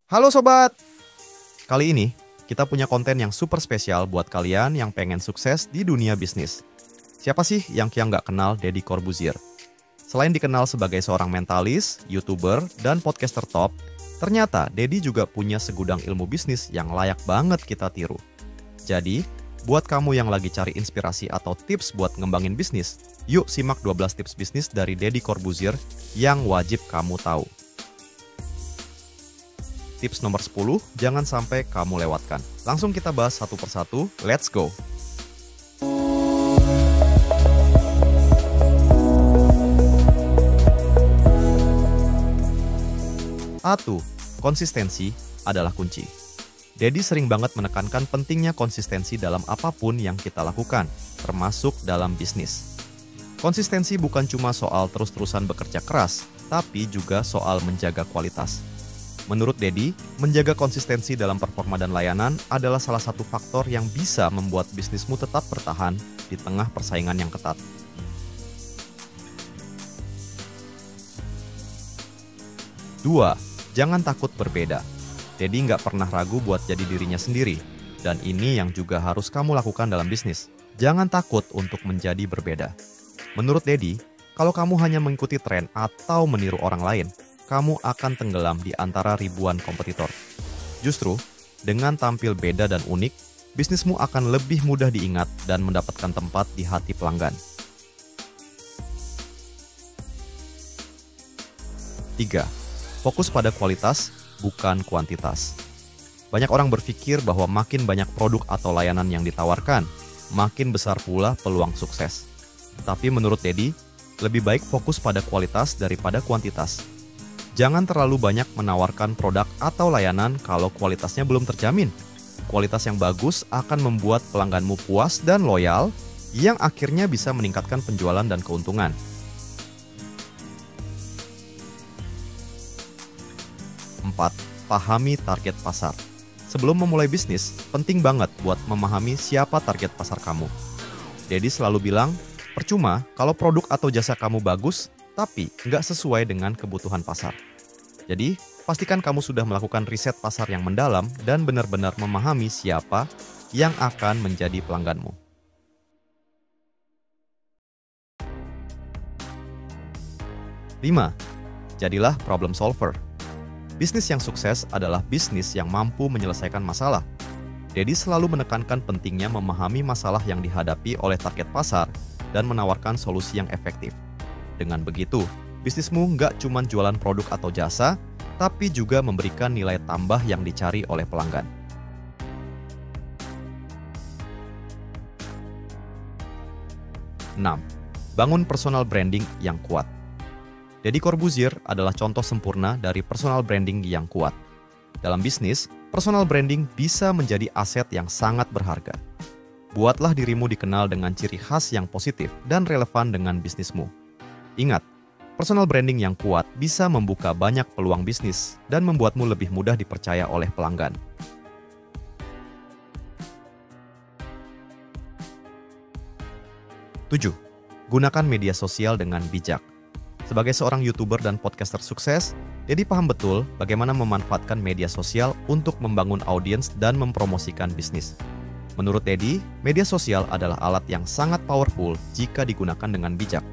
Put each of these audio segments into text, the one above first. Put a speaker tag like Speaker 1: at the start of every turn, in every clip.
Speaker 1: Halo sobat, kali ini kita punya konten yang super spesial buat kalian yang pengen sukses di dunia bisnis. Siapa sih yang nggak kenal Deddy Corbuzier? Selain dikenal sebagai seorang mentalis, YouTuber, dan podcaster top, ternyata Deddy juga punya segudang ilmu bisnis yang layak banget kita tiru. Jadi, buat kamu yang lagi cari inspirasi atau tips buat ngembangin bisnis, yuk simak 12 tips bisnis dari Deddy Corbuzier yang wajib kamu tahu. Tips nomor 10, jangan sampai kamu lewatkan. Langsung kita bahas satu persatu, let's go! Satu, konsistensi adalah kunci. Deddy sering banget menekankan pentingnya konsistensi dalam apapun yang kita lakukan, termasuk dalam bisnis. Konsistensi bukan cuma soal terus-terusan bekerja keras, tapi juga soal menjaga kualitas. Menurut Deddy, menjaga konsistensi dalam performa dan layanan adalah salah satu faktor yang bisa membuat bisnismu tetap bertahan di tengah persaingan yang ketat. Dua, jangan takut berbeda. Deddy nggak pernah ragu buat jadi dirinya sendiri, dan ini yang juga harus kamu lakukan dalam bisnis. Jangan takut untuk menjadi berbeda. Menurut Deddy, kalau kamu hanya mengikuti tren atau meniru orang lain, kamu akan tenggelam di antara ribuan kompetitor. Justru, dengan tampil beda dan unik, bisnismu akan lebih mudah diingat dan mendapatkan tempat di hati pelanggan. 3. Fokus pada kualitas, bukan kuantitas. Banyak orang berpikir bahwa makin banyak produk atau layanan yang ditawarkan, makin besar pula peluang sukses. Tapi menurut Deddy, lebih baik fokus pada kualitas daripada kuantitas. Jangan terlalu banyak menawarkan produk atau layanan kalau kualitasnya belum terjamin. Kualitas yang bagus akan membuat pelangganmu puas dan loyal, yang akhirnya bisa meningkatkan penjualan dan keuntungan. 4. Pahami target pasar. Sebelum memulai bisnis, penting banget buat memahami siapa target pasar kamu. Deddy selalu bilang, percuma kalau produk atau jasa kamu bagus, tapi nggak sesuai dengan kebutuhan pasar. Jadi, pastikan kamu sudah melakukan riset pasar yang mendalam dan benar-benar memahami siapa yang akan menjadi pelangganmu. 5. Jadilah problem solver. Bisnis yang sukses adalah bisnis yang mampu menyelesaikan masalah. Deddy selalu menekankan pentingnya memahami masalah yang dihadapi oleh target pasar dan menawarkan solusi yang efektif. Dengan begitu, bisnismu nggak cuma jualan produk atau jasa, tapi juga memberikan nilai tambah yang dicari oleh pelanggan. 6. Bangun personal branding yang kuat. Deddy Corbuzier adalah contoh sempurna dari personal branding yang kuat. Dalam bisnis, personal branding bisa menjadi aset yang sangat berharga. Buatlah dirimu dikenal dengan ciri khas yang positif dan relevan dengan bisnismu. Ingat, personal branding yang kuat bisa membuka banyak peluang bisnis dan membuatmu lebih mudah dipercaya oleh pelanggan. 7. Gunakan media sosial dengan bijak. Sebagai seorang YouTuber dan podcaster sukses, Deddy paham betul bagaimana memanfaatkan media sosial untuk membangun audiens dan mempromosikan bisnis. Menurut Deddy, media sosial adalah alat yang sangat powerful jika digunakan dengan bijak.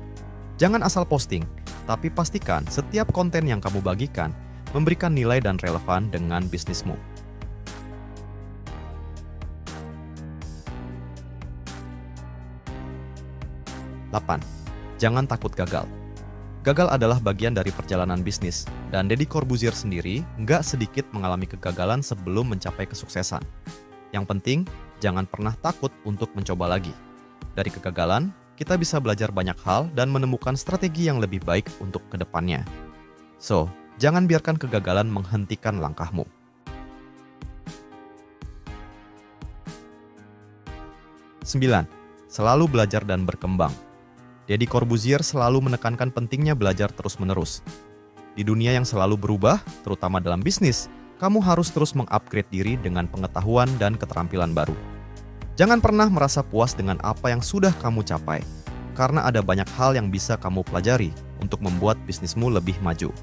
Speaker 1: Jangan asal posting, tapi pastikan setiap konten yang kamu bagikan memberikan nilai dan relevan dengan bisnismu. 8. Jangan takut gagal. Gagal adalah bagian dari perjalanan bisnis, dan Deddy Corbuzier sendiri nggak sedikit mengalami kegagalan sebelum mencapai kesuksesan. Yang penting, jangan pernah takut untuk mencoba lagi. Dari kegagalan, kita bisa belajar banyak hal dan menemukan strategi yang lebih baik untuk kedepannya. So, jangan biarkan kegagalan menghentikan langkahmu. 9. Selalu belajar dan berkembang. Deddy Corbuzier selalu menekankan pentingnya belajar terus-menerus. Di dunia yang selalu berubah, terutama dalam bisnis, kamu harus terus mengupgrade diri dengan pengetahuan dan keterampilan baru. Jangan pernah merasa puas dengan apa yang sudah kamu capai, karena ada banyak hal yang bisa kamu pelajari untuk membuat bisnismu lebih maju.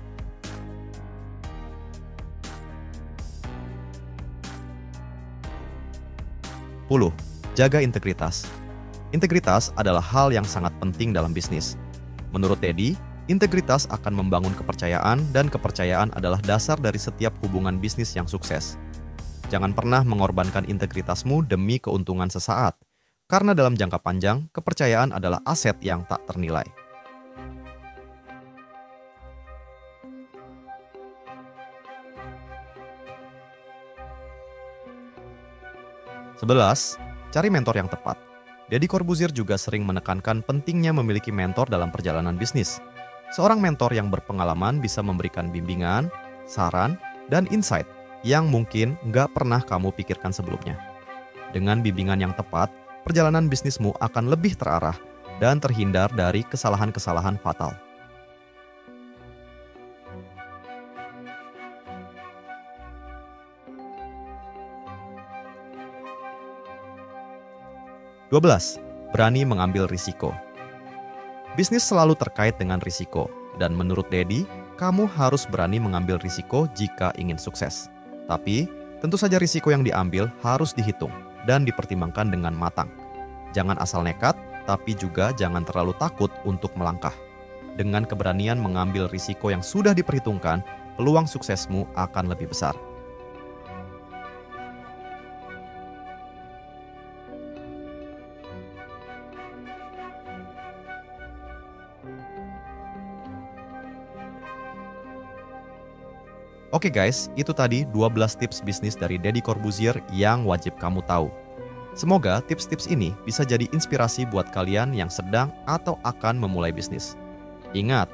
Speaker 1: 10. Jaga integritas. Integritas adalah hal yang sangat penting dalam bisnis. Menurut Teddy, integritas akan membangun kepercayaan dan kepercayaan adalah dasar dari setiap hubungan bisnis yang sukses. Jangan pernah mengorbankan integritasmu demi keuntungan sesaat, karena dalam jangka panjang, kepercayaan adalah aset yang tak ternilai. Sebelas, cari mentor yang tepat. Deddy Corbuzier juga sering menekankan pentingnya memiliki mentor dalam perjalanan bisnis. Seorang mentor yang berpengalaman bisa memberikan bimbingan, saran, dan insight yang mungkin nggak pernah kamu pikirkan sebelumnya. Dengan bimbingan yang tepat, perjalanan bisnismu akan lebih terarah dan terhindar dari kesalahan-kesalahan fatal. (12) Berani mengambil risiko. Bisnis selalu terkait dengan risiko, dan menurut Deddy, kamu harus berani mengambil risiko jika ingin sukses. Tapi, tentu saja risiko yang diambil harus dihitung dan dipertimbangkan dengan matang. Jangan asal nekat, tapi juga jangan terlalu takut untuk melangkah. Dengan keberanian mengambil risiko yang sudah diperhitungkan, peluang suksesmu akan lebih besar. Oke guys, itu tadi 12 tips bisnis dari Deddy Corbuzier yang wajib kamu tahu. Semoga tips-tips ini bisa jadi inspirasi buat kalian yang sedang atau akan memulai bisnis. Ingat,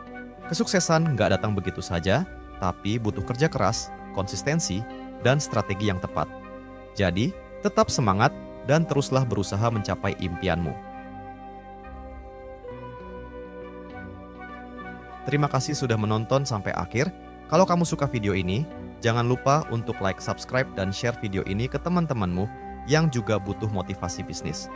Speaker 1: kesuksesan nggak datang begitu saja, tapi butuh kerja keras, konsistensi, dan strategi yang tepat. Jadi, tetap semangat dan teruslah berusaha mencapai impianmu. Terima kasih sudah menonton sampai akhir. Kalau kamu suka video ini, jangan lupa untuk like, subscribe, dan share video ini ke teman-temanmu yang juga butuh motivasi bisnis.